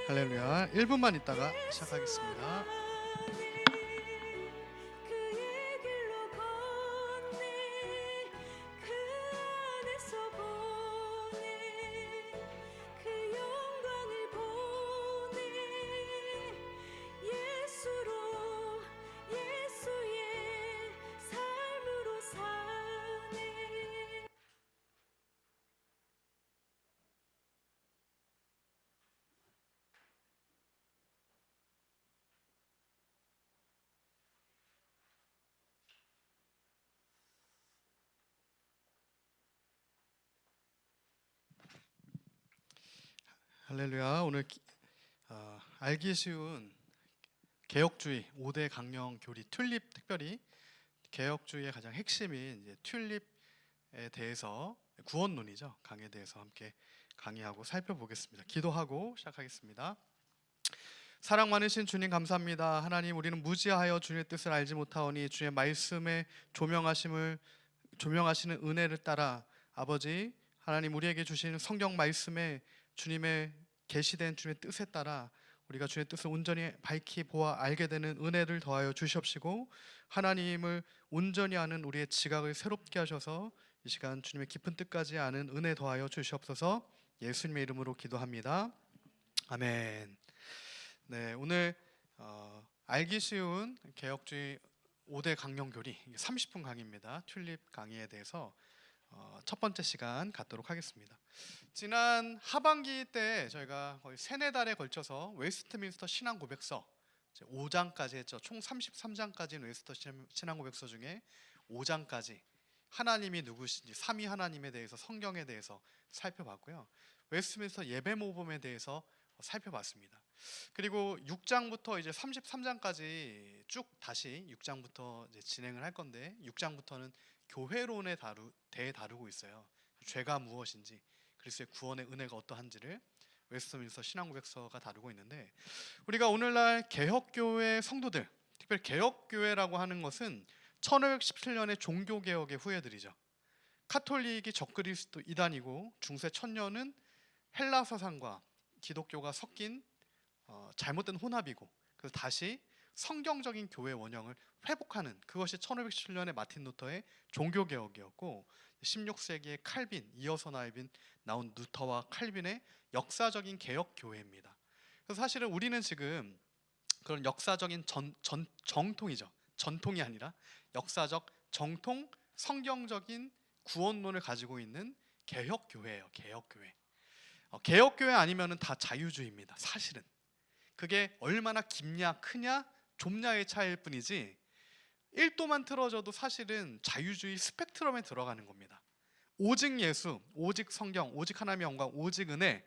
할렐루야. 1분만 있다가 시작하겠습니다. 그의 길로 걷네 그 안에서 보네 그 영광을 보네 예수로 예수의 삶으로 사네. 할렐루야. 오늘 알기 쉬운 개혁주의 5대 강령 교리 튤립, 특별히 개혁주의의 가장 핵심인 이제 튤립에 대해서 구원론이죠. 강에 대해서 함께 강의하고 살펴보겠습니다. 기도하고 시작하겠습니다. 사랑 많으신 주님 감사합니다. 하나님, 우리는 무지하여 주님의 뜻을 알지 못하오니 주의 말씀에 조명하시는 은혜를 따라 아버지 하나님, 우리에게 주신 성경 말씀에 주님의 계시된 주님의 뜻에 따라 우리가 주의 뜻을 온전히 밝히 보아 알게 되는 은혜를 더하여 주시옵시고, 하나님을 온전히 아는 우리의 지각을 새롭게 하셔서 이 시간 주님의 깊은 뜻까지 아는 은혜 더하여 주시옵소서. 예수님의 이름으로 기도합니다. 아멘. 네, 오늘 알기 쉬운 개혁주의 5대 강령 교리 30분 강의입니다. 튤립 강의에 대해서 첫 번째 시간 갖도록 하겠습니다. 지난 하반기 때 저희가 거의 3-4달에 걸쳐서 웨스트민스터 신앙 고백서 5장까지 했죠. 총 33장까지는 웨스트민스터 신앙 고백서 중에 5장까지 하나님이 누구신지, 삼위 하나님에 대해서, 성경에 대해서 살펴봤고요. 웨스트민스터 예배 모범에 대해서 살펴봤습니다. 그리고 6장부터 이제 33장까지 쭉 다시 6장부터 이제 진행을 할 건데, 6장부터는 교회론에 대해 다루고 있어요. 죄가 무엇인지, 그리스도의 구원의 은혜가 어떠한지를 웨스트민스터 신앙고백서가 다루고 있는데, 우리가 오늘날 개혁교회 성도들, 특별히 개혁교회라고 하는 것은 1517년의 종교개혁의 후예들이죠. 카톨릭이 적그리스도 이단이고, 중세 천년은 헬라 사상과 기독교가 섞인 잘못된 혼합이고, 그래서 다시 성경적인 교회 원형을 회복하는, 그것이 1517년의 마틴 루터의 종교개혁이었고, 16세기의 칼빈, 이어서 나온 루터와 칼빈의 역사적인 개혁교회입니다. 그래서 사실은 우리는 지금 그런 역사적인 정통이죠. 전통이 아니라 역사적 정통, 성경적인 구원론을 가지고 있는 개혁교회예요. 개혁교회. 개혁교회 아니면은 다 자유주의입니다. 사실은 그게 얼마나 깊냐, 크냐, 좁냐의 차이일 뿐이지 1도만 틀어져도 사실은 자유주의 스펙트럼에 들어가는 겁니다. 오직 예수, 오직 성경, 오직 하나님의 영광, 오직 은혜,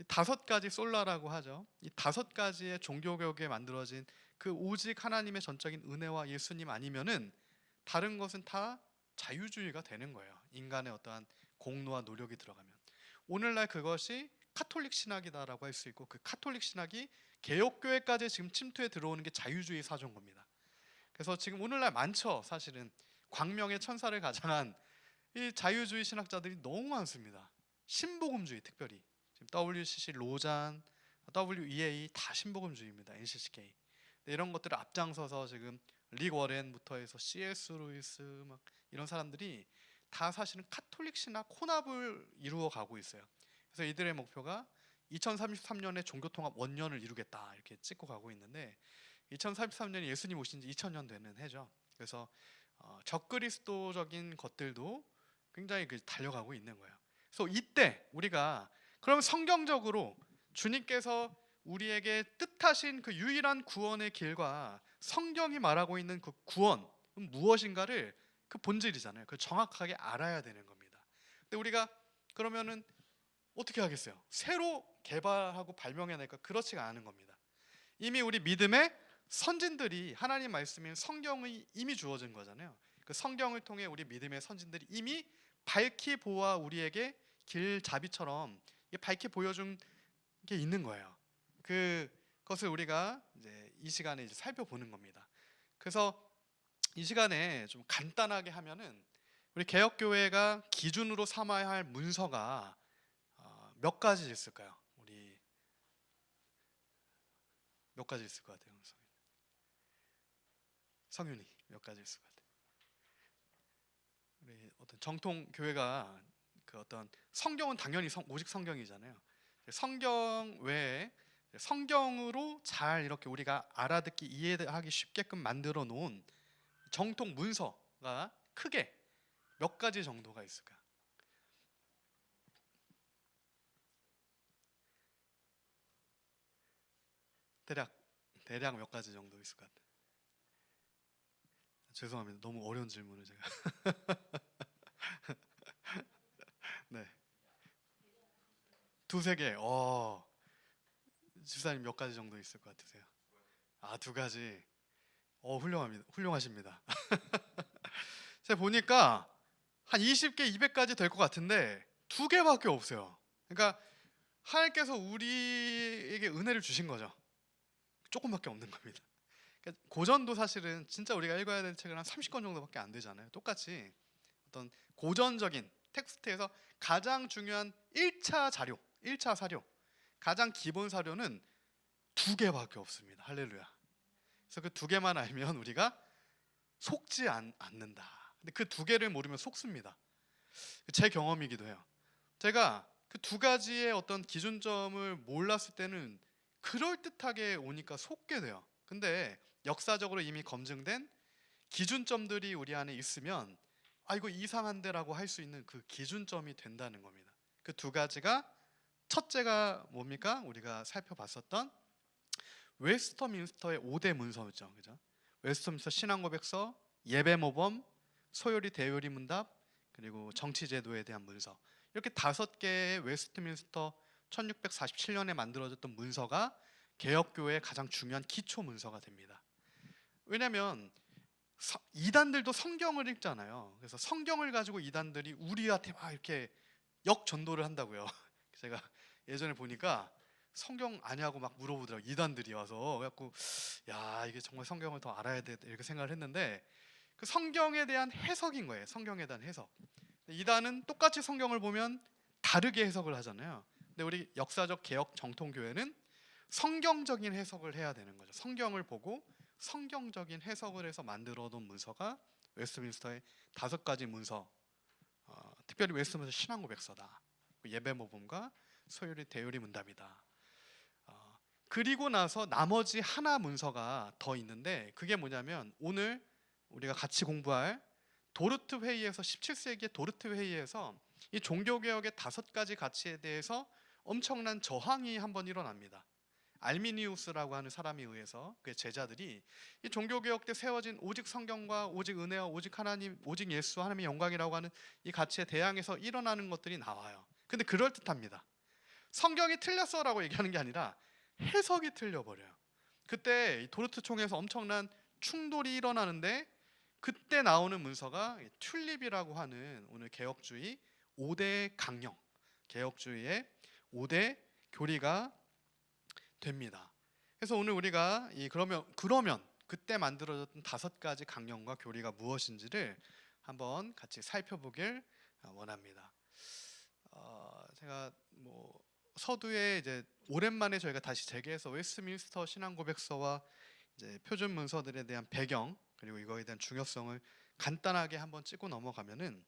5가지 솔라라고 하죠. 이 5가지의 종교개혁에 만들어진 그 오직 하나님의 전적인 은혜와 예수님 아니면은 다른 것은 다 자유주의가 되는 거예요. 인간의 어떠한 공로와 노력이 들어가면. 오늘날 그것이 카톨릭 신학이다라고 할 수 있고, 그 카톨릭 신학이 개혁교회까지 지금 침투해 들어오는 게 자유주의 사조인 겁니다. 그래서 지금 오늘날 많죠. 사실은 광명의 천사를 가장한 이 자유주의 신학자들이 너무 많습니다. 신복음주의, 특별히 지금 WCC, 로잔, WEA 다 신복음주의입니다. NCCK. 이런 것들을 앞장서서 지금 릭 워렌부터 해서 C.S. 루이스 막 이런 사람들이 다 사실은 카톨릭 신학 혼합을 이루어 가고 있어요. 그래서 이들의 목표가 2033년에 종교통합 원년을 이루겠다 이렇게 찍고 가고 있는데, 2033년이 예수님 오신 지 2000년 되는 해죠. 그래서 적그리스도적인 것들도 굉장히 달려가고 있는 거예요. 그래서 이때 우리가 그럼 성경적으로 주님께서 우리에게 뜻하신 그 유일한 구원의 길과 성경이 말하고 있는 그 구원은 무엇인가를, 그 본질이잖아요. 그 정확하게 알아야 되는 겁니다. 근데 우리가 그러면은 어떻게 하겠어요? 새로 개발하고 발명해낼까? 그렇지가 않은 겁니다. 이미 우리 믿음의 선진들이, 하나님 말씀인 성경이 이미 주어진 거잖아요. 그 성경을 통해 우리 믿음의 선진들이 이미 밝히 보아 우리에게 길잡이처럼 밝히 보여준 게 있는 거예요. 그것을 우리가 이제 이 시간에 이제 살펴보는 겁니다. 그래서 이 시간에 좀 간단하게 하면은, 우리 개혁교회가 기준으로 삼아야 할 문서가 몇 가지 있을까요? 우리 몇 가지 있을 것 같아요? 성윤이 몇 가지 있을 것 같아요? 우리 어떤 정통 교회가 그 어떤 성경은 당연히 오직 성경이잖아요. 성경 외에 성경으로 잘 이렇게 우리가 알아듣기 이해하기 쉽게끔 만들어 놓은 정통 문서가 크게 몇 가지 정도가 있을까? 대략 대략 몇 가지 정도 있을 것 같아요. 죄송합니다. 너무 어려운 질문을 제가. 네, 두세 개. 집사님 몇 가지 정도 있을 것 같으세요? 아, 두 가지. 훌륭합니다. 훌륭하십니다. 제가 보니까 한 20개, 200까지 될 것 같은데 두 개밖에 없어요. 그러니까 하나님께서 우리에게 은혜를 주신 거죠. 조금밖에 없는 겁니다. 그러니까 고전도 사실은 진짜 우리가 읽어야 될 책은 한 30권 정도밖에 안 되잖아요. 똑같이 어떤 고전적인 텍스트에서 가장 중요한 1차 자료, 1차 사료, 가장 기본 사료는 두 개밖에 없습니다. 할렐루야. 그래서 그 두 개만 알면 우리가 속지 않는다. 근데 그 두 개를 모르면 속습니다. 제 경험이기도 해요. 제가 그 두 가지의 어떤 기준점을 몰랐을 때는 그럴듯하게 오니까 속게 돼요. 근데 역사적으로 이미 검증된 기준점들이 우리 안에 있으면 이거 이상한데라고 할 수 있는 그 기준점이 된다는 겁니다. 그 두 가지가 첫째가 뭡니까? 우리가 살펴봤었던 웨스터민스터의 5대 문서죠. 그죠? 웨스터민스터 신앙고백서, 예배모범, 소요리 대요리 문답, 그리고 정치제도에 대한 문서. 이렇게 5개의 웨스트민스터 1647년에 만들어졌던 문서가 개혁교회의 가장 중요한 기초 문서가 됩니다. 왜냐하면 이단들도 성경을 읽잖아요. 그래서 성경을 가지고 이단들이 우리한테 막 이렇게 역전도를 한다고요. 제가 예전에 보니까 성경 아냐고 막 물어보더라고요. 이단들이 와서. 그래갖고 야, 이게 정말 성경을 더 알아야 돼 이렇게 생각을 했는데 그 성경에 대한 해석인 거예요. 성경에 대한 해석. 이단은 똑같이 성경을 보면 다르게 해석을 하잖아요. 근데 우리 역사적 개혁 정통교회는 성경적인 해석을 해야 되는 거죠. 성경을 보고 성경적인 해석을 해서 만들어 놓은 문서가 웨스트민스터의 5가지 문서, 특별히 웨스트민스터 신앙고백서다. 예배모범과 소요리 대요리 문답이다. 그리고 나서 나머지 하나 문서가 더 있는데 그게 뭐냐면 오늘 우리가 같이 공부할 도르트 회의에서 17세기의 도르트 회의에서 이 종교개혁의 5가지 가치에 대해서 엄청난 저항이 한번 일어납니다. 알미니우스라고 하는 사람에 의해서 그의 제자들이 이 종교개혁 때 세워진 오직 성경과 오직 은혜와 오직 하나님, 오직 예수, 하나님의 영광이라고 하는 이 가치에 대항해서 일어나는 것들이 나와요. 근데 그럴듯합니다. 성경이 틀렸어라고 얘기하는 게 아니라 해석이 틀려버려요. 그때 도르트 총회에서 엄청난 충돌이 일어나는데 그때 나오는 문서가 튤립이라고 하는 오늘 개혁주의 5대 강령, 개혁주의의 5대 교리가 됩니다. 그래서 오늘 우리가 그러면 그때 만들어졌던 5가지 강령과 교리가 무엇인지를 한번 같이 살펴보길 원합니다. 제가 서두에 이제 오랜만에 저희가 다시 재개해서 웨스트민스터 신앙고백서와 이제 표준 문서들에 대한 배경 그리고 이거에 대한 중요성을 간단하게 한번 찍고 넘어가면은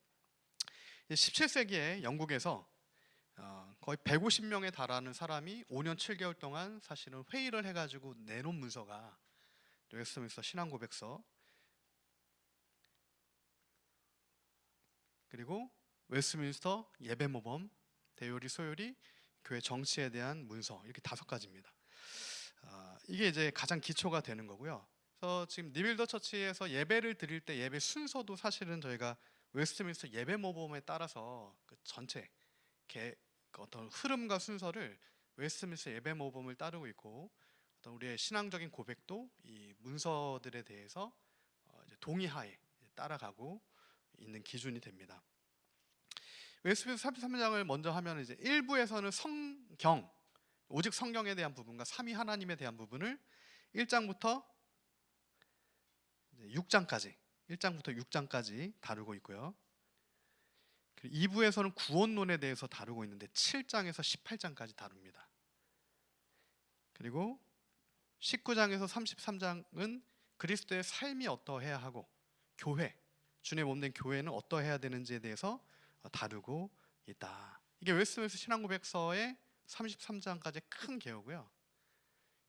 17세기에 영국에서 거의 150명에 달하는 사람이 5년 7개월 동안 사실은 회의를 해가지고 내놓은 문서가 웨스트민스터 신앙고백서 그리고 웨스트민스터 예배모범, 대요리, 소요리, 교회 정치에 대한 문서 이렇게 5가지입니다. 이게 이제 가장 기초가 되는 거고요. 그래서 지금 니빌더 처치에서 예배를 드릴 때 예배 순서도 사실은 저희가 웨스트민스터 예배모범에 따라서 그 전체 어떤 흐름과 순서를 웨스트민스터 예배모범을 따르고 있고 어떤 우리의 신앙적인 고백도 이 문서들에 대해서 이제 동의하에 따라가고 있는 기준이 됩니다. 웨스트민스터 33장을 먼저 하면 이제 1부에서는 성경, 오직 성경에 대한 부분과 삼위 하나님에 대한 부분을 1장부터 6장까지, 1장부터 6장까지 다루고 있고요. 2부에서는 구원론에 대해서 다루고 있는데 7장에서 18장까지 다룹니다. 그리고 19장에서 33장은 그리스도의 삶이 어떠해야 하고 교회, 주님의 몸된 교회는 어떠해야 되는지에 대해서 다루고 있다. 이게 웨스트민스터 신앙고백서의 33장까지 큰 개요고요.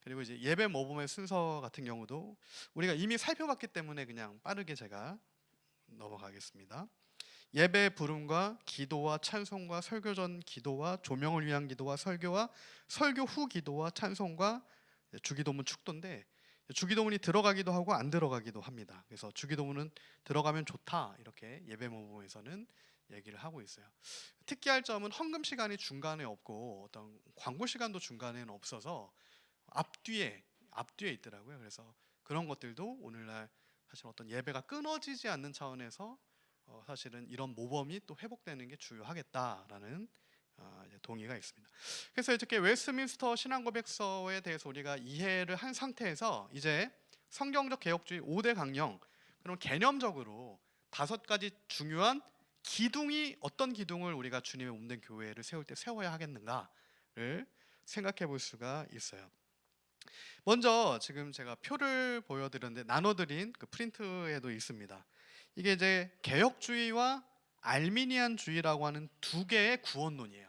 그리고 이제 예배 모범의 순서 같은 경우도 우리가 이미 살펴봤기 때문에 그냥 빠르게 제가 넘어가겠습니다. 예배 부름과 기도와 찬송과 설교 전 기도와 조명을 위한 기도와 설교와 설교 후 기도와 찬송과 주기도문 축도인데, 주기도문이 들어가기도 하고 안 들어가기도 합니다. 그래서 주기도문은 들어가면 좋다 이렇게 예배 모범에서는 얘기를 하고 있어요. 특기할 점은 헌금 시간이 중간에 없고 어떤 광고 시간도 중간에는 없어서 앞뒤에 있더라고요. 그래서 그런 것들도 오늘날 사실 어떤 예배가 끊어지지 않는 차원에서 사실은 이런 모범이 또 회복되는 게 주요하겠다라는 이제 동의가 있습니다. 그래서 이렇게 웨스트민스터 신앙고백서에 대해서 우리가 이해를 한 상태에서 이제 성경적 개혁주의 5대 강령, 그럼 개념적으로 5가지 중요한 기둥이 어떤 기둥을 우리가 주님의 몸된 교회를 세울 때 세워야 하겠는가를 생각해 볼 수가 있어요. 먼저 지금 제가 표를 보여드렸는데 나눠드린 그 프린트에도 있습니다. 이게 이제 개혁주의와 알미니안주의라고 하는 두 개의 구원론이에요.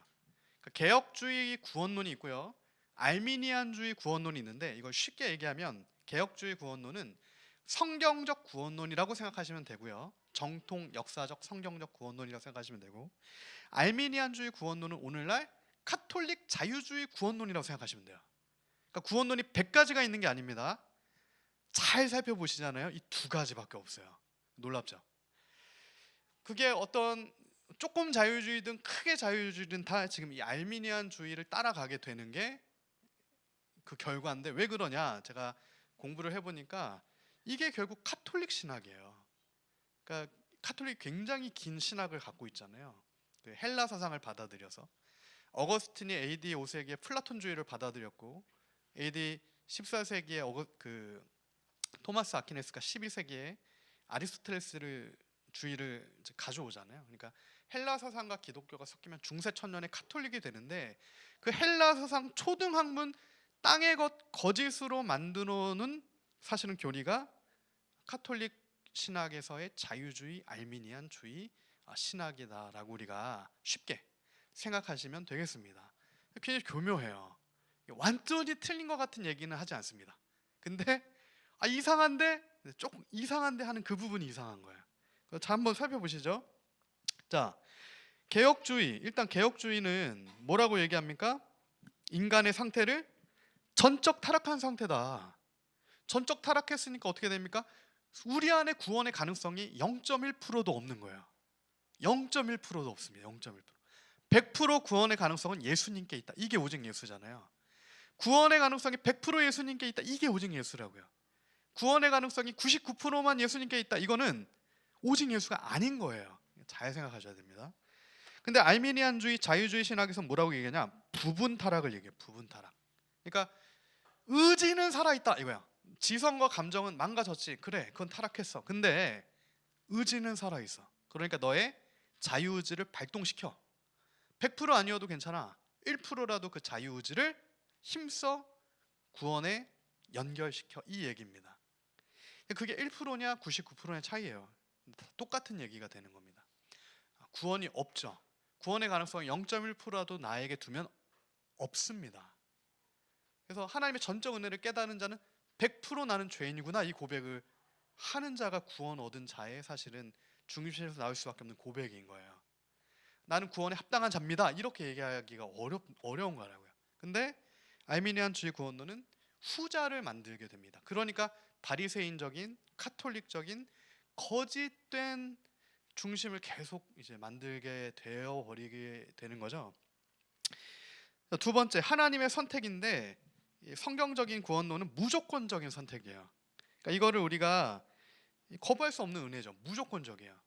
그러니까 개혁주의 구원론이 있고요, 알미니안주의 구원론이 있는데, 이걸 쉽게 얘기하면 개혁주의 구원론은 성경적 구원론이라고 생각하시면 되고요, 정통 역사적 성경적 구원론이라고 생각하시면 되고, 알미니안주의 구원론은 오늘날 카톨릭 자유주의 구원론이라고 생각하시면 돼요. 그러니까 구원론이 100가지가 있는 게 아닙니다. 잘 살펴보시잖아요. 이 2가지밖에 없어요. 놀랍죠? 그게 어떤 조금 자유주의든 크게 자유주의든 다 지금 이 알미니안주의를 따라가게 되는 게 그 결과인데, 왜 그러냐? 제가 공부를 해보니까 이게 결국 카톨릭 신학이에요. 그러니까 카톨릭 굉장히 긴 신학을 갖고 있잖아요. 그 헬라 사상을 받아들여서 어거스틴이 AD 5세기에 플라톤주의를 받아들였고, AD 14세기에 토마스 아퀴네스가 12세기에 아리스토텔레스를 주의를 이제 가져오잖아요. 그러니까 헬라 사상과 기독교가 섞이면 중세 천년의 카톨릭이 되는데, 그 헬라 사상 초등학문 땅의 것 거짓으로 만들어놓은 사실은 교리가 카톨릭 신학에서의 자유주의 알미니안주의 신학이다라고 우리가 쉽게 생각하시면 되겠습니다. 굉장히 교묘해요. 완전히 틀린 것 같은 얘기는 하지 않습니다. 근데 이상한데, 조금 이상한데 하는 그 부분이 이상한 거예요. 자, 한번 살펴보시죠. 자, 개혁주의, 일단 개혁주의는 뭐라고 얘기합니까? 인간의 상태를 전적 타락한 상태다. 전적 타락했으니까 어떻게 됩니까? 우리 안에 구원의 가능성이 0.1%도 없는 거예요. 0.1%도 없습니다. 0.1%. 100% 구원의 가능성은 예수님께 있다. 이게 오직 예수잖아요. 구원의 가능성이 100% 예수님께 있다. 이게 오직 예수라고요. 구원의 가능성이 99%만 예수님께 있다. 이거는 오직 예수가 아닌 거예요. 잘 생각하셔야 됩니다. 근데 알미니안주의 자유주의 신학에서 뭐라고 얘기하냐? 부분 타락을 얘기해요. 부분 타락. 그러니까 의지는 살아있다 이거야. 지성과 감정은 망가졌지. 그래, 그건 타락했어. 근데 의지는 살아있어. 그러니까 너의 자유의지를 발동시켜. 100% 아니어도 괜찮아. 1%라도 그 자유의지를 힘써 구원에 연결시켜. 이 얘기입니다. 그게 1%냐 99%냐 차이예요. 똑같은 얘기가 되는 겁니다. 구원이 없죠. 구원의 가능성이 0.1%라도 나에게 두면 없습니다. 그래서 하나님의 전적 은혜를 깨닫는 자는 100% 나는 죄인이구나, 이 고백을 하는 자가 구원 얻은 자의 사실은 중심에서 나올 수밖에 없는 고백인 거예요. 나는 구원에 합당한 자입니다. 이렇게 얘기하기가 어려운 거라고요. 근데 알미니안주의 구원론은 후자를 만들게 됩니다. 그러니까 바리새인적인 카톨릭적인 거짓된 중심을 계속 이제 만들게 되어 버리게 되는 거죠. 두 번째, 하나님의 선택인데 성경적인 구원론은 무조건적인 선택이에요. 그러니까 이거를 우리가 거부할 수 없는 은혜죠. 무조건적이에요.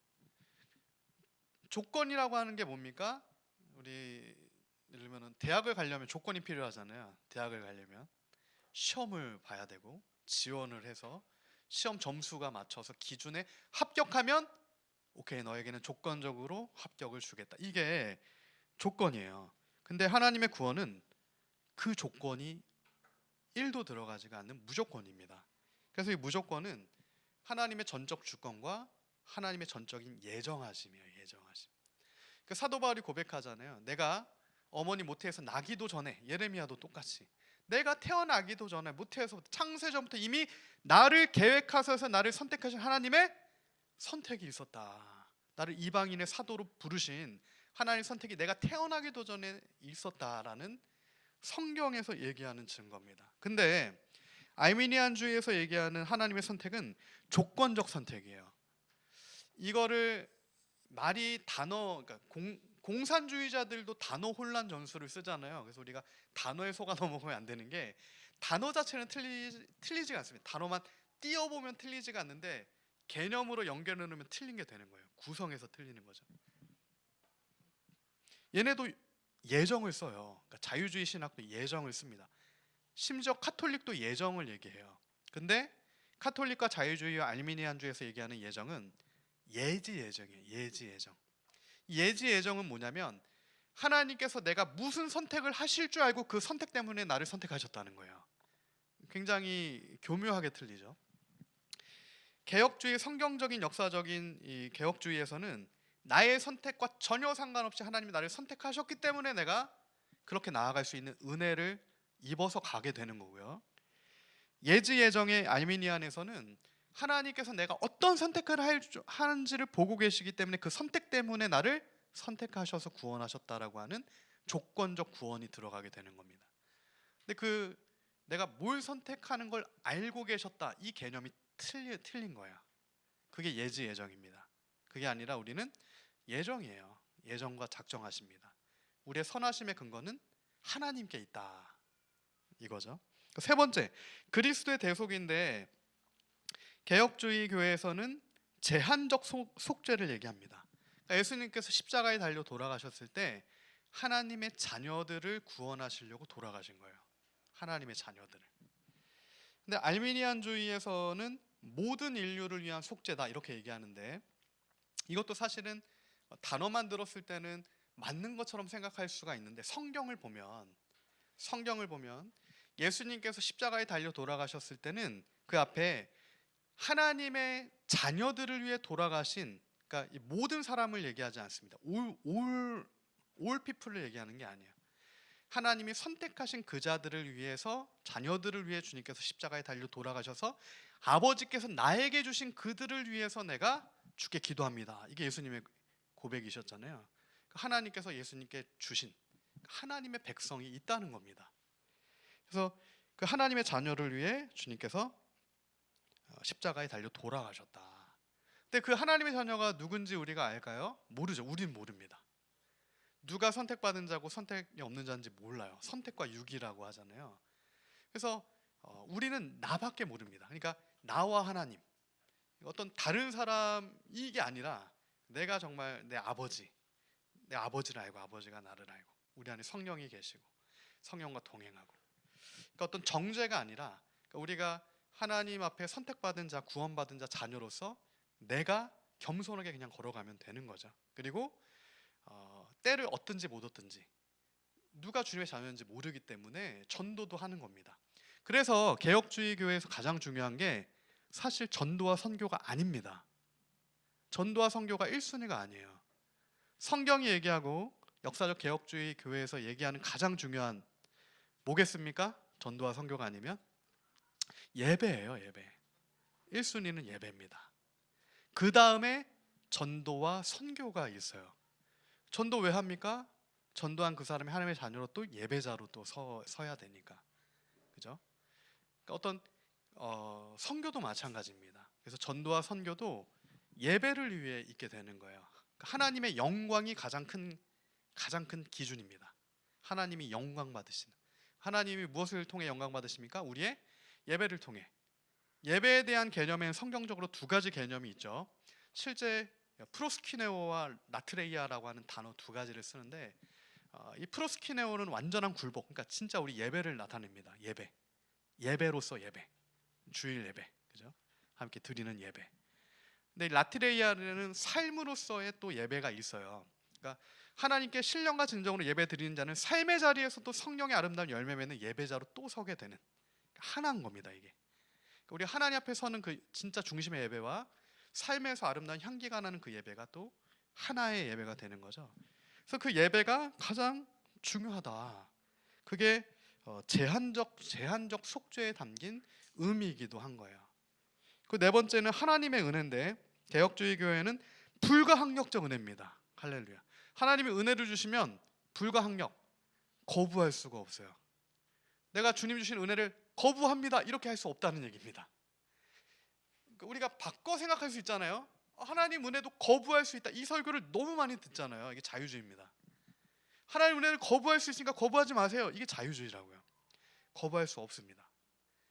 조건이라고 하는 게 뭡니까? 우리 예를 들면 대학을 가려면 조건이 필요하잖아요. 대학을 가려면 시험을 봐야 되고 지원을 해서 시험 점수가 맞춰서 기준에 합격하면 오케이, 너에게는 조건적으로 합격을 주겠다. 이게 조건이에요. 근데 하나님의 구원은 그 조건이 1도 들어가지가 않는 무조건입니다. 그래서 이 무조건은 하나님의 전적 주권과 하나님의 전적인 예정하심이에요. 예정하심. 그 사도 바울이 고백하잖아요. 내가 어머니 모태에서 나기도 전에, 예레미야도 똑같이 내가 태어나기도 전에 모태에서부터 창세전부터 이미 나를 계획하셔서 나를 선택하신 하나님의 선택이 있었다. 나를 이방인의 사도로 부르신 하나님의 선택이 내가 태어나기도 전에 있었다라는 성경에서 얘기하는 증거입니다. 근데 아르미니안주의에서 얘기하는 하나님의 선택은 조건적 선택이에요. 이거를 말이 단어, 그러니까 공산주의자들도 단어 혼란 전술을 쓰잖아요. 그래서 우리가 단어에 속아 넘어가면 안 되는 게 단어 자체는 틀리지가 않습니다. 단어만 띄어보면 틀리지가 않는데 개념으로 연결해 놓으면 틀린 게 되는 거예요. 구성에서 틀리는 거죠. 얘네도 예정을 써요. 그러니까 자유주의 신학도 예정을 씁니다. 심지어 카톨릭도 예정을 얘기해요. 근데 카톨릭과 자유주의와 알미니안주에서 얘기하는 예정은 예지 예정이에요. 예지 예정. 예지 예정은 뭐냐면 하나님께서 내가 무슨 선택을 하실 줄 알고 그 선택 때문에 나를 선택하셨다는 거예요. 굉장히 교묘하게 틀리죠. 개혁주의 성경적인 역사적인 이 개혁주의에서는 나의 선택과 전혀 상관없이 하나님이 나를 선택하셨기 때문에 내가 그렇게 나아갈 수 있는 은혜를 입어서 가게 되는 거고요. 예지 예정의 알미니안에서는 하나님께서 내가 어떤 선택을 하는지를 보고 계시기 때문에 그 선택 때문에 나를 선택하셔서 구원하셨다라고 하는 조건적 구원이 들어가게 되는 겁니다. 근데 내가 뭘 선택하는 걸 알고 계셨다, 이 개념이 틀린 거야. 그게 예지 예정입니다. 그게 아니라 우리는 예정이에요. 예정과 작정하십니다. 우리의 선하심의 근거는 하나님께 있다, 이거죠. 세 번째, 그리스도의 대속인데 개혁주의 교회에서는 제한적 속죄를 얘기합니다. 그러니까 예수님께서 십자가에 달려 돌아가셨을 때 하나님의 자녀들을 구원하시려고 돌아가신 거예요. 하나님의 자녀들을. 근데 알미니안주의에서는 모든 인류를 위한 속죄다, 이렇게 얘기하는데 이것도 사실은 단어만 들었을 때는 맞는 것처럼 생각할 수가 있는데 성경을 보면 예수님께서 십자가에 달려 돌아가셨을 때는 그 앞에 하나님의 자녀들을 위해 돌아가신, 그러니까 이 모든 사람을 얘기하지 않습니다. 올 피플을 얘기하는 게 아니에요. 하나님이 선택하신 그 자들을 위해서, 자녀들을 위해 주님께서 십자가에 달려 돌아가셔서 아버지께서 나에게 주신 그들을 위해서 내가 주께 기도합니다. 이게 예수님의 고백이셨잖아요. 하나님께서 예수님께 주신 하나님의 백성이 있다는 겁니다. 그래서 그 하나님의 자녀를 위해 주님께서 십자가에 달려 돌아가셨다. 근데 그 하나님의 자녀가 누군지 우리가 알까요? 모르죠. 우린 모릅니다. 누가 선택받은 자고 선택이 없는 자인지 몰라요. 선택과 유기라고 하잖아요. 그래서 우리는 나밖에 모릅니다. 그러니까 나와 하나님, 어떤 다른 사람, 이게 아니라 내가 정말 내 아버지를 알고 아버지가 나를 알고 우리 안에 성령이 계시고 성령과 동행하고, 그러니까 어떤 정죄가 아니라 우리가 하나님 앞에 선택받은 자, 구원받은 자, 자녀로서 내가 겸손하게 그냥 걸어가면 되는 거죠. 그리고 때를 얻든지 못 얻든지 누가 주님의 자녀인지 모르기 때문에 전도도 하는 겁니다. 그래서 개혁주의 교회에서 가장 중요한 게 사실 전도와 선교가 아닙니다. 전도와 선교가 1순위가 아니에요. 성경이 얘기하고 역사적 개혁주의 교회에서 얘기하는 가장 중요한 뭐겠습니까? 전도와 선교가 아니면 예배예요. 예배. 1순위는 예배입니다. 그 다음에 전도와 선교가 있어요. 전도 왜 합니까? 전도한 그 사람이 하나님의 자녀로 또 예배자로 또 서야 되니까. 그죠? 그러니까 어떤 선교도 마찬가지입니다. 그래서 전도와 선교도 예배를 위해 있게 되는 거예요. 그러니까 하나님의 영광이 가장 큰 기준입니다. 하나님이 영광 받으시는. 하나님이 무엇을 통해 영광 받으십니까? 우리의 예배를 통해. 예배에 대한 개념에는 성경적으로 두 가지 개념이 있죠. 실제 프로스키네오와 라트레이아라고 하는 단어 두 가지를 쓰는데 이 프로스키네오는 완전한 굴복, 그러니까 진짜 우리 예배를 나타냅니다. 예배로서 예배, 주일 예배, 그죠? 함께 드리는 예배. 근데 라트레이아는 삶으로서의 또 예배가 있어요. 그러니까 하나님께 신령과 진정으로 예배 드리는 자는 삶의 자리에서 또 성령의 아름다운 열매 맺는 예배자로 또 서게 되는, 하나인 겁니다. 이게 우리 하나님 앞에 서는 그 진짜 중심의 예배와 삶에서 아름다운 향기가 나는 그 예배가 또 하나의 예배가 되는 거죠. 그래서 그 예배가 가장 중요하다. 그게 제한적 속죄에 담긴 의미이기도 한 거예요. 그 네 번째는 하나님의 은혜인데 개혁주의 교회는 불가항력적 은혜입니다. 할렐루야. 하나님이 은혜를 주시면 불가항력, 거부할 수가 없어요. 내가 주님 주신 은혜를 거부합니다 이렇게 할 수 없다는 얘기입니다. 우리가 바꿔 생각할 수 있잖아요. 하나님 은혜도 거부할 수 있다. 이 설교를 너무 많이 듣잖아요. 이게 자유주의입니다. 하나님 은혜를 거부할 수 있으니까 거부하지 마세요. 이게 자유주의라고요. 거부할 수 없습니다.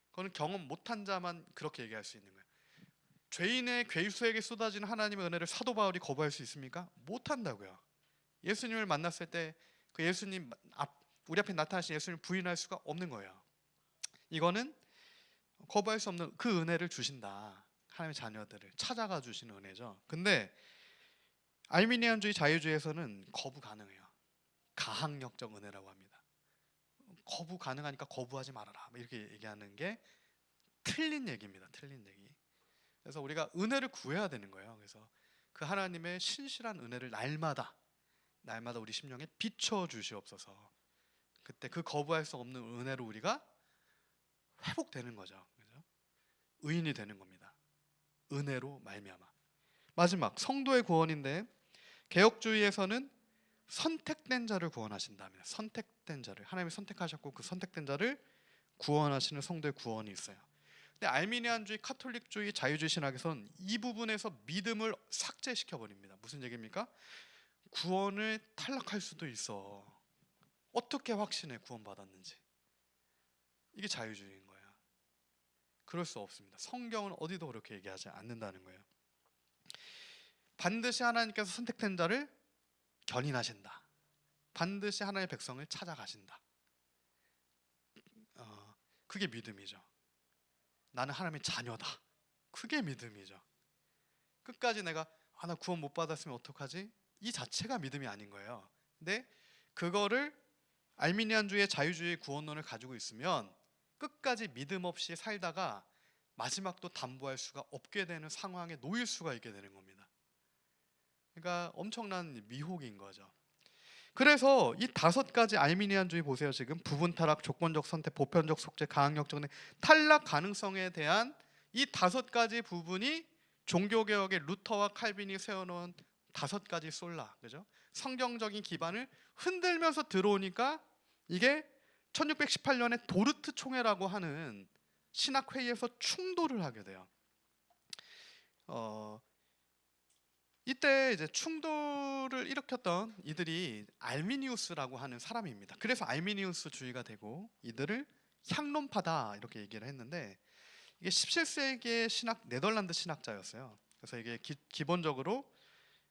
그거는 경험 못한 자만 그렇게 얘기할 수 있는 거예요. 죄인의 괴수에게 쏟아지는 하나님의 은혜를 사도 바울이 거부할 수 있습니까? 못한다고요. 예수님을 만났을 때 그 예수님 우리 앞에 나타나신 예수님을 부인할 수가 없는 거예요. 이거는 거부할 수 없는 그 은혜를 주신다. 하나님의 자녀들을 찾아가 주시는 은혜죠. 근데 알미니안주의 자유주의에서는 거부 가능해요. 가항력적 은혜라고 합니다. 거부 가능하니까 거부하지 말아라 이렇게 얘기하는 게 틀린 얘기입니다. 틀린 얘기. 그래서 우리가 은혜를 구해야 되는 거예요. 그래서 그 하나님의 신실한 은혜를 날마다 우리 심령에 비춰 주시옵소서. 그때 그 거부할 수 없는 은혜로 우리가 회복되는 거죠. 그죠? 의인이 되는 겁니다. 은혜로 말미암아. 마지막 성도의 구원인데 개혁주의에서는 선택된 자를 구원하신다면, 선택된 자를 하나님이 선택하셨고 그 선택된 자를 구원하시는 성도의 구원이 있어요. 근데 알미니안주의, 카톨릭주의, 자유주의 신학에서는 이 부분에서 믿음을 삭제시켜 버립니다. 무슨 얘기입니까? 구원을 탈락할 수도 있어. 어떻게 확신해 구원받았는지? 이게 자유주의인 거예요. 그럴 수 없습니다. 성경은 어디도 그렇게 얘기하지 않는다는 거예요. 반드시 하나님께서 선택된 자를 견인하신다. 반드시 하나님의 백성을 찾아가신다. 그게 믿음이죠. 나는 하나님의 자녀다. 그게 믿음이죠. 끝까지 내가 나 구원 못 받았으면 어떡하지? 이 자체가 믿음이 아닌 거예요. 근데 그거를 알미니안주의 자유주의 구원론을 가지고 있으면 끝까지 믿음 없이 살다가 마지막도 담보할 수가 없게 되는 상황에 놓일 수가 있게 되는 겁니다. 그러니까 엄청난 미혹인 거죠. 그래서 이 5가지 알미니안주의 보세요. 지금 부분 타락, 조건적 선택, 보편적 속죄, 가항력적 은혜, 탈락 가능성에 대한 이 5가지 부분이 종교개혁의 루터와 칼빈이 세워놓은 5가지 솔라, 그죠? 성경적인 기반을 흔들면서 들어오니까 이게 1618년에 도르트 총회라고 하는 신학회의에서 충돌을 하게 돼요. 이때 이제 충돌을 일으켰던 이들이 알미니우스라고 하는 사람입니다. 그래서 알미니우스주의가 되고 이들을 향론파다 이렇게 얘기를 했는데 이게 17세기의 네덜란드 신학자였어요. 그래서 이게 기본적으로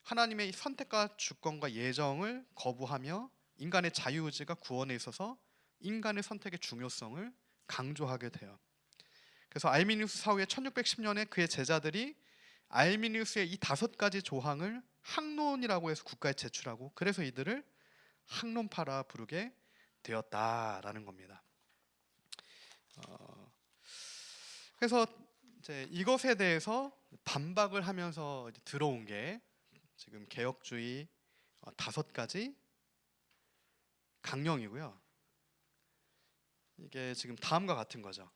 하나님의 선택과 주권과 예정을 거부하며 인간의 자유의지가 구원에 있어서 인간의 선택의 중요성을 강조하게 돼요. 그래서 알미니우스 사후에 1610년에 그의 제자들이 알미니우스의 이 5가지 조항을 학론이라고 해서 국가에 제출하고 그래서 이들을 학론파라 부르게 되었다라는 겁니다. 그래서 이제 이것에 대해서 반박을 하면서 들어온 게 지금 개혁주의 5가지 강령이고요. 이게 지금 다음과 같은 거죠.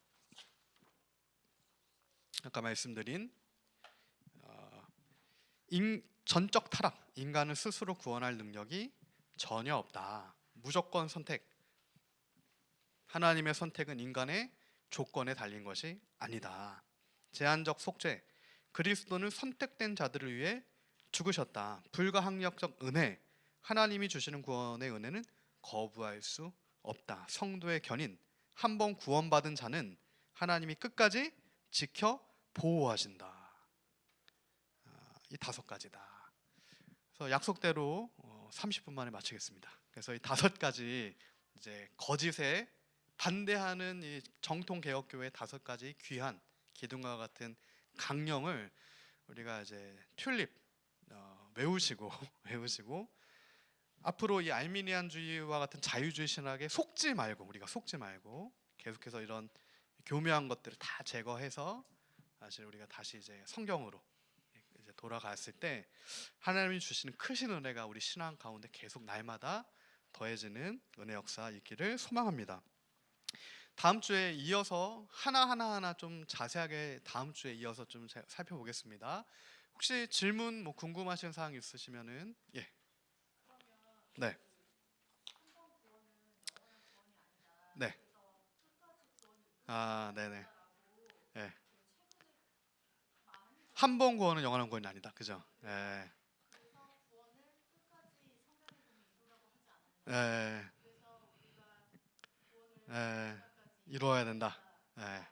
아까 말씀드린 전적 타락, 인간을 스스로 구원할 능력이 전혀 없다. 무조건 선택. 하나님의 선택은 인간의 조건에 달린 것이 아니다. 제한적 속죄. 그리스도는 선택된 자들을 위해 죽으셨다. 불가항력적 은혜. 하나님이 주시는 구원의 은혜는 거부할 수 없다. 성도의 견인. 한 번 구원받은 자는 하나님이 끝까지 지켜 보호하신다. 이 5가지다. 그래서 약속대로 30분 만에 마치겠습니다. 그래서 이 5가지 이제 거짓에 반대하는 이 정통 개혁교회의 5가지 귀한 기둥과 같은 강령을 우리가 이제 튤립 외우시고 앞으로 이 알미니안주의와 같은 자유주의 신학에 속지 말고 우리가 속지 말고 계속해서 이런 교묘한 것들을 다 제거해서 사실 우리가 다시 이제 성경으로 이제 돌아갔을 때 하나님이 주시는 크신 은혜가 우리 신앙 가운데 계속 날마다 더해지는 은혜 역사 있기를 소망합니다. 다음 주에 이어서 하나 좀 자세하게 다음 주에 이어서 좀 살펴보겠습니다. 혹시 질문 뭐 궁금하신 사항 있으시면은 예. 네. 네. 아, 네네. 예. 한 번 구원은 영원한 구원이 아니다. 그죠? 예. 예. 예. 이루어야 된다. 예.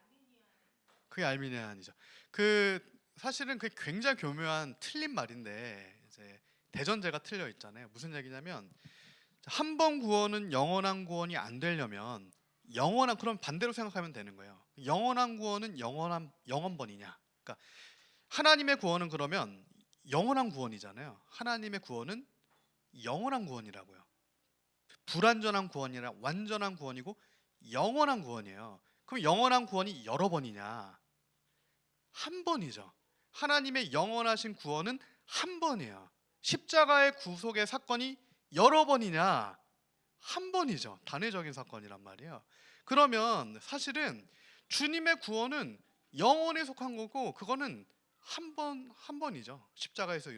그게 알미니안이죠. 그 사실은 그게 굉장히 교묘한 틀린 말인데 이제 대전제가 틀려 있잖아요. 무슨 얘기냐면 한 번 구원은 영원한 구원이 안 되려면 영원한 그럼 반대로 생각하면 되는 거예요. 영원한 구원은 영원번이냐? 그러니까 하나님의 구원은 그러면 영원한 구원이잖아요. 하나님의 구원은 영원한 구원이라고요. 불완전한 구원이라 완전한 구원이고 영원한 구원이에요. 그럼 영원한 구원이 여러 번이냐? 한 번이죠. 하나님의 영원하신 구원은 한 번이에요. 십자가의 구속의 사건이 여러 번이냐? 한 번이죠. 단회적인 사건이란 말이에요. 그러면 사실은 주님의 구원은 영원에 속한 거고 그거는 한 번이죠. 십자가에서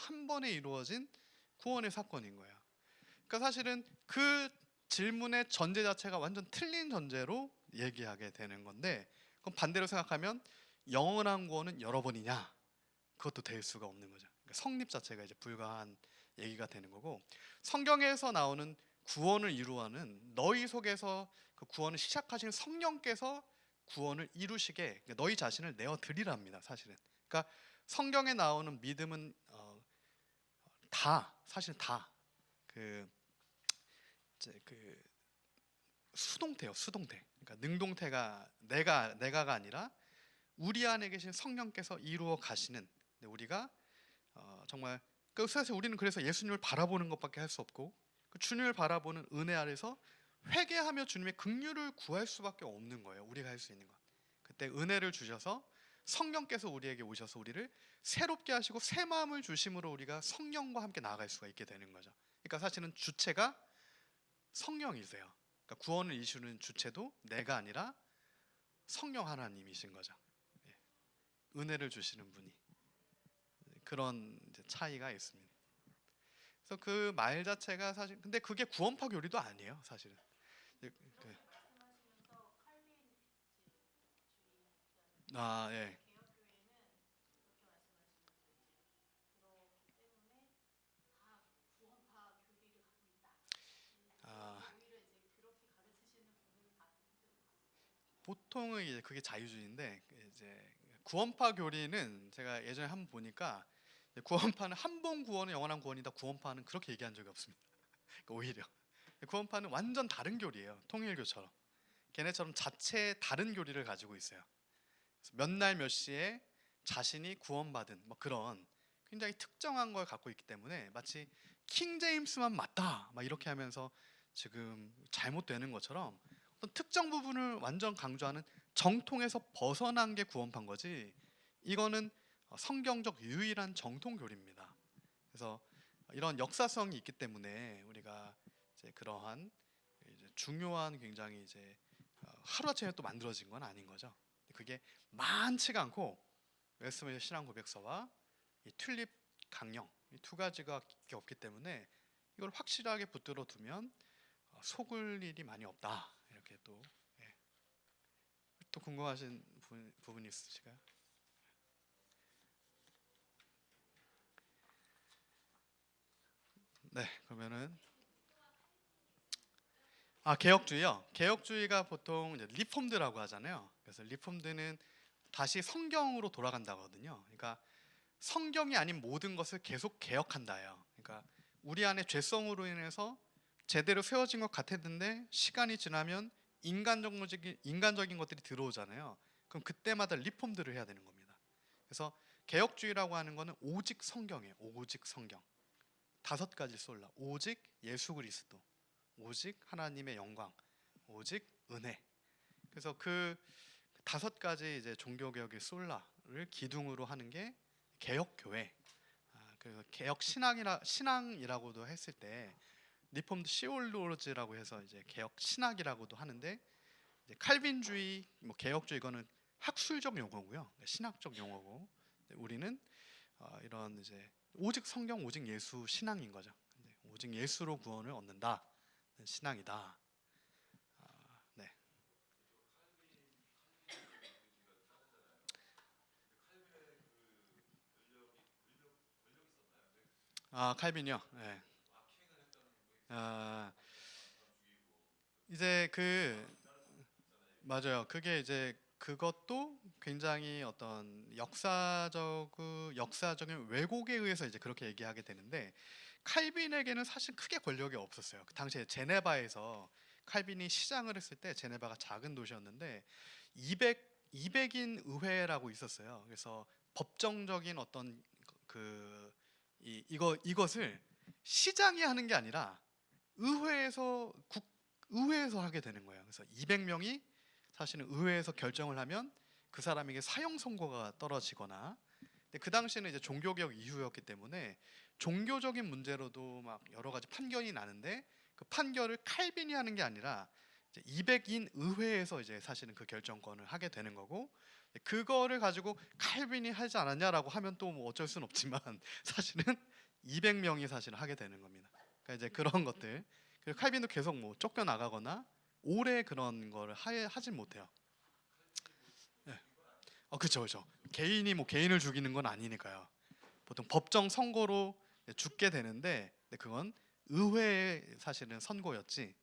한 번에 이루어진 구원의 사건인 거예요. 그러니까 사실은 그 질문의 전제 자체가 완전 틀린 전제로 얘기하게 되는 건데 그럼 반대로 생각하면 영원한 구원은 여러 번이냐? 그것도 될 수가 없는 거죠. 그러니까 성립 자체가 이제 불가한 얘기가 되는 거고 성경에서 나오는 구원을 이루어하는 너희 속에서 그 구원을 시작하신 성령께서 구원을 이루시게 너희 자신을 내어 드리랍니다. 사실은. 그러니까 성경에 나오는 믿음은 다 사실 다그 그 수동태요, 수동태. 그러니까 능동태가 내가가 아니라 우리 안에 계신 성령께서 이루어 가시는. 우리가 정말 사실 우리는 그래서 예수님을 바라보는 것밖에 할 수 없고 그 주님을 바라보는 은혜 아래서 회개하며 주님의 긍휼을 구할 수밖에 없는 거예요. 우리가 할 수 있는 것. 그때 은혜를 주셔서 성령께서 우리에게 오셔서 우리를 새롭게 하시고 새 마음을 주심으로 우리가 성령과 함께 나아갈 수가 있게 되는 거죠. 그러니까 사실은 주체가 성령이세요. 그러니까 구원을 이루는 주체도 내가 아니라 성령 하나님이신 거죠. 예. 은혜를 주시는 분이 그런 이제 차이가 있습니다. 그래서 그 말 자체가 사실 근데 그게 구원파 교리도 아니에요, 사실은. 예, 아, 예. 아, 보통은 이제 그게 자유주의인데 이제 구원파 교리는 제가 예전에 한번 보니까 구원파는 한 번 구원은 영원한 구원이다. 구원파는 그렇게 얘기한 적이 없습니다. 그러니까 오히려 구원파는 완전 다른 교리예요. 통일교처럼. 걔네처럼 자체 다른 교리를 가지고 있어요. 몇 날 몇 시에 자신이 구원받은 뭐 그런 굉장히 특정한 걸 갖고 있기 때문에 마치 킹 제임스만 맞다 막 이렇게 하면서 지금 잘못되는 것처럼 어떤 특정 부분을 완전 강조하는 정통에서 벗어난 게 구원판 거지. 이거는 성경적 유일한 정통 교리입니다. 그래서 이런 역사성이 있기 때문에 우리가 이제 그러한 이제 중요한 굉장히 이제 하루아침에 또 만들어진 건 아닌 거죠. 그게 많지가 않고 웨스트민스터 신앙 고백서와 이 튤립 강령 이 두 가지가 없기 때문에 이걸 확실하게 붙들어 두면 속을 일이 많이 없다. 이렇게 또, 예. 또 궁금하신 부분이 있으실까요? 네, 그러면은 개혁주의요. 개혁주의가 보통 이제 리폼드라고 하잖아요. 그래서 리폼드는 다시 성경으로 돌아간다거든요. 그러니까 성경이 아닌 모든 것을 계속 개혁한다예요. 그러니까 우리 안에 죄성으로 인해서 제대로 세워진 것 같았는데 시간이 지나면 인간적인 것들이 들어오잖아요. 그럼 그때마다 리폼들을 해야 되는 겁니다. 그래서 개혁주의라고 하는 것은 오직 성경이에요. 오직 성경. 다섯 가지 솔라. 오직 예수 그리스도. 오직 하나님의 영광. 오직 은혜. 그래서 그 5가지 이제 종교 개혁의 솔라를 기둥으로 하는 게 개혁 교회. 그래서 개혁 신앙이라고도 했을 때 리폼드 시올로지라고 해서 이제 개혁 신학이라고도 하는데, 이제 칼빈주의, 뭐 개혁주의, 이거는 학술적 용어고요, 신학적 용어고, 우리는 이런 이제 오직 성경, 오직 예수 신앙인 거죠. 오직 예수로 구원을 얻는다 신앙이다. 네. 칼빈이요. 네. 아, 이제 맞아요. 그게 이제 그것도 굉장히 어떤 역사적인 왜곡에 의해서 이제 그렇게 얘기하게 되는데, 칼빈에게는 사실 크게 권력이 없었어요. 그 당시에 제네바에서 칼빈이 시장을 했을 때, 제네바가 작은 도시였는데 200인 의회라고 있었어요. 그래서 법정적인 어떤 이것을 시장이 하는 게 아니라 의회에서 하게 되는 거예요. 그래서 200명이 사실은 의회에서 결정을 하면 그 사람에게 사형 선고가 떨어지거나. 근데 그 당시에는 이제 종교개혁 이후였기 때문에 종교적인 문제로도 막 여러 가지 판결이 나는데, 그 판결을 칼빈이 하는 게 아니라 이제 200인 의회에서 이제 사실은 그 결정권을 하게 되는 거고, 그거를 가지고 칼빈이 하지 않았냐라고 하면 또 뭐 어쩔 수는 없지만 사실은 200명이 사실 하게 되는 겁니다. 그러니까 이제 그런 것들. 그리고 칼빈도 계속 뭐 쫓겨 나가거나 오래 그런 거를 하진 못해요. 네. 그렇죠, 그렇죠. 개인이 뭐 개인을 죽이는 건 아니니까요. 보통 법정 선고로 죽게 되는데, 근데 그건 의회의 사실은 선고였지.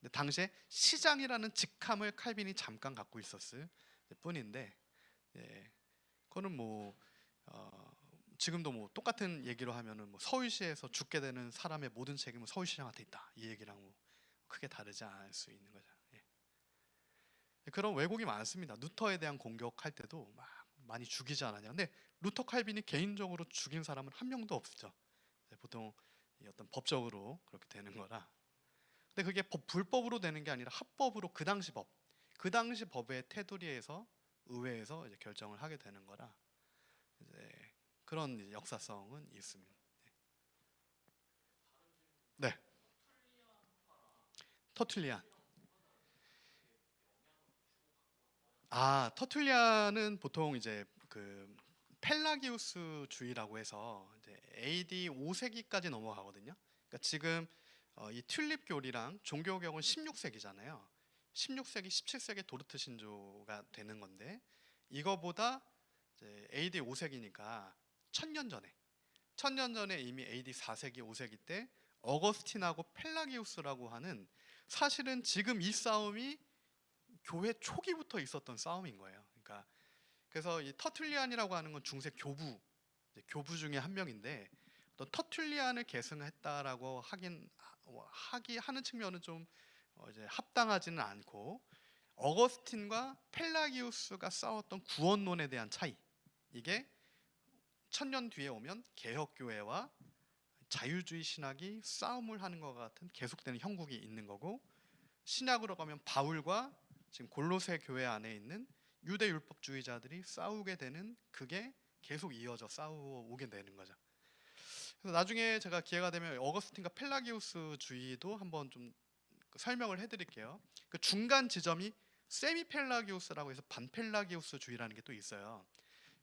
근데 당시에 시장이라는 직함을 칼빈이 잠깐 갖고 있었을 뿐인데, 예, 그거는 뭐 지금도 뭐 똑같은 얘기로 하면은 뭐 서울시에서 죽게 되는 사람의 모든 책임은 서울시장한테 있다, 이 얘기랑 뭐 크게 다르지 않을 수 있는 거죠. 예. 그런 왜곡이 많습니다. 루터에 대한 공격할 때도 막 많이 죽이지 않았냐. 근데 루터 칼빈이 개인적으로 죽인 사람은 한 명도 없었죠. 보통 이 어떤 법적으로 그렇게 되는 거라. 근데 그게 불법으로 되는 게 아니라 합법으로 그 당시 법의 테두리에서 의회에서 이제 결정을 하게 되는 거라, 이제 그런 이제 역사성은 있습니다. 네, 터툴리안. 터툴리안은 보통 이제 그 펠라기우스주의라고 해서 이제 AD 5세기까지 넘어가거든요. 그러니까 지금 이 튤립 교리랑 종교개혁은 16세기잖아요. 16세기, 17세기 도르트 신조가 되는 건데, 이거보다 이제 AD 5세기니까 1000년 전에 이미 AD 4세기, 5세기 때 어거스틴하고 펠라기우스라고 하는, 사실은 지금 이 싸움이 교회 초기부터 있었던 싸움인 거예요. 그러니까 그래서 이 터툴리안이라고 하는 건 중세 교부 중에 한 명인데, 또 터툴리안을 계승했다라고 하는 측면은 좀 이제 합당하지는 않고, 어거스틴과 펠라기우스가 싸웠던 구원론에 대한 차이, 이게 1000년 뒤에 오면 개혁교회와 자유주의 신학이 싸움을 하는 것 같은 계속되는 형국이 있는 거고, 신약으로 가면 바울과 지금 골로새 교회 안에 있는 유대 율법주의자들이 싸우게 되는, 그게 계속 이어져 싸우게 되는 거죠. 그래서 나중에 제가 기회가 되면 어거스틴과 펠라기우스 주의도 한번 좀 설명을 해드릴게요. 그 중간 지점이 세미 펠라기우스라고 해서 반펠라기우스 주의라는 게 또 있어요.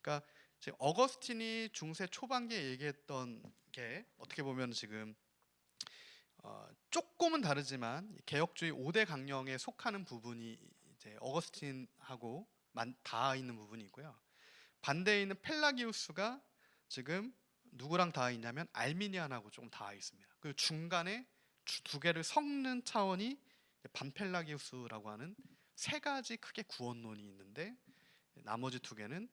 그러니까 지금 어거스틴이 중세 초반기에 얘기했던 게 어떻게 보면 지금 조금은 다르지만 개혁주의 5대 강령에 속하는 부분이 이제 어거스틴하고 닿아 있는 부분이 있고요. 반대에 있는 펠라기우스가 지금 누구랑 닿아 있냐면 알미니안하고 조금 닿아 있습니다. 그 중간에 두 개를 섞는 차원이 반펠라기우스라고 하는 세 가지 크게 구원론이 있는데, 나머지 두 개는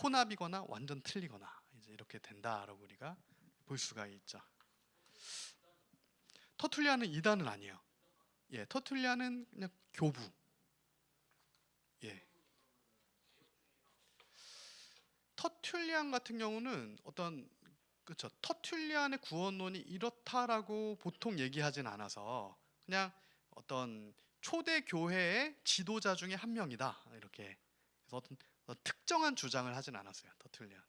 혼합이거나 완전 틀리거나 이제 이렇게 된다라고 우리가 볼 수가 있죠. 터툴리안은 이단은 아니에요. 예, 터툴리안은 그냥 교부. 예. 터툴리안 같은 경우는 그렇죠. 터툴리안의 구원론이 이렇다라고 보통 얘기하진 않아서 그냥 어떤 초대 교회의 지도자 중에 한 명이다. 이렇게 그래서 어떤 특정한 주장을 하진 않았어요. 터툴리안.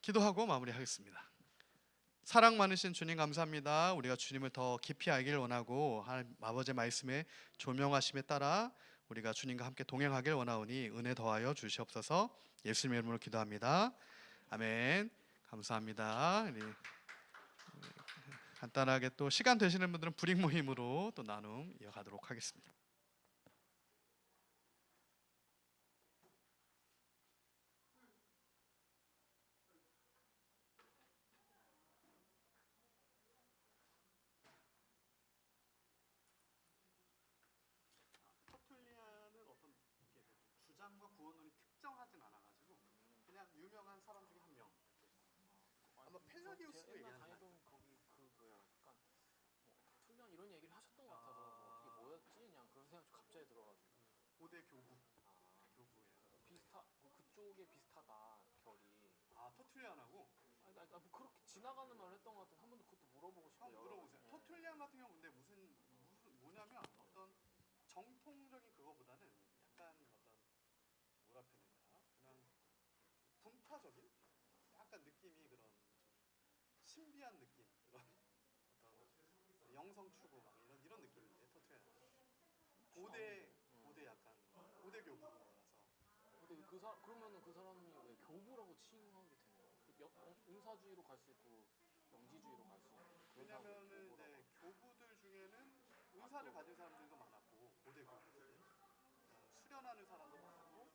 기도하고 마무리하겠습니다. 사랑 많으신 주님 감사합니다. 우리가 주님을 더 깊이 알길 원하고 하나님 아버지의 말씀에 조명하심에 따라 우리가 주님과 함께 동행하길 원하오니 은혜 더하여 주시옵소서. 예수님의 이름으로 기도합니다. 아멘. 감사합니다. 우리 간단하게 또 시간 되시는 분들은 불익 모임으로 또 나눔 이어가도록 하겠습니다. 터툴리안은 어떤 주장과 구원론이 특정하진 않아가지고 그냥 유명한 사람 중에 한 명. 아마 펠라디우스도 제가 옛날 얘기하는 것 다니던 거기 그 뭐야 약간 뭐 투명 이런 얘기를 하셨던 것 같아서 뭐 그게 뭐였지 그냥 그런 생각이 갑자기 들어가지고 고대 교부 아 교부예요. 그쪽에 비슷하다 결이 터툴리안하고 뭐 그렇게 지나가는 말을 했던 것 같은 한 번도 그것도 물어보고 싶어요. 한번 물어보세요. 네. 터툴리안 같은 경우 근데 무슨 뭐냐면 어떤 정통적인 그거보다는 약간 어떤 뭐라 표현해야 되나? 그냥 분파적인 약간 느낌이 그런 좀 신비한 느낌 그런 어떤 영성 추구 막 이런 느낌인데 터툴리안 고대 약간 고대 교부라서 근데 그러면은 그 사람이 왜 교부라고 칭하게 되나요? 은사주의로 갈 수 있고 영지주의로 갈 수 있고 그런 사람을 왜냐면은 교부라고 이제 교부들 중에는 은사를 가진 사람들도 많았고 고대 교부들 수련하는 사람도 많았고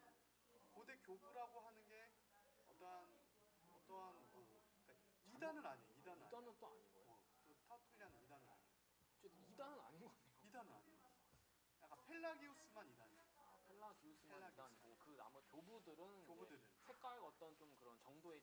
고대 교부라고 하는 게 어떠한 그러니까 이단은 아니에요. 이단은 아니에요. 이단은 또 아닌 거예요. 그 타투리아는 이단은 아니에요. 어쨌든 이단은 아닌 거네요. 이단은 아니에요. 약간 펠라기우스만 이단이에요. 펠라기우스만 펠라기우스. 이단이고 그 나머지 교부들은 이제 교부들은 색깔과 어떤 좀 그런 정도의